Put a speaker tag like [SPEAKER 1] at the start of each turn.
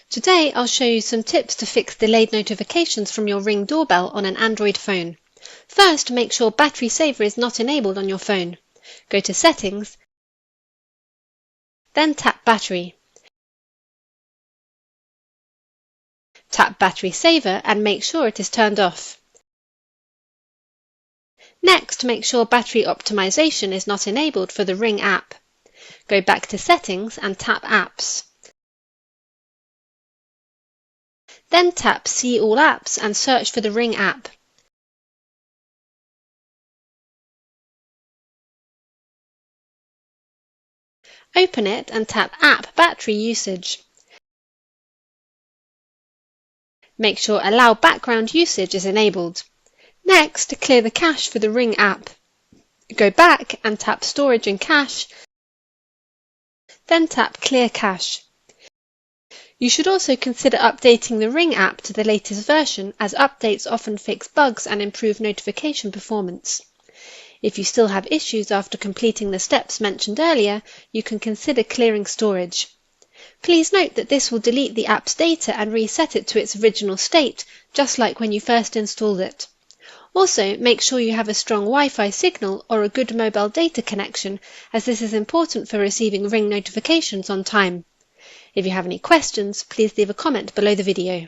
[SPEAKER 1] Today I'll show you some tips to fix delayed notifications from your Ring doorbell on an Android phone. First, make sure Battery Saver is not enabled on your phone. Go to Settings, then tap Battery. Tap Battery Saver and make sure it is turned off. Next, make sure Battery Optimization is not enabled for the Ring app. Go back to Settings and tap Apps. Then tap See All Apps and search for the Ring app. Open it and tap App Battery Usage. Make sure Allow Background Usage is enabled. Next, clear the cache for the Ring app. Go back and tap Storage and Cache, then tap Clear Cache. You should also consider updating the Ring app to the latest version, as updates often fix bugs and improve notification performance. If you still have issues after completing the steps mentioned earlier, you can consider clearing storage. Please note that this will delete the app's data and reset it to its original state, just like when you first installed it. Also, make sure you have a strong Wi-Fi signal or a good mobile data connection, as this is important for receiving Ring notifications on time. If you have any questions, please leave a comment below the video.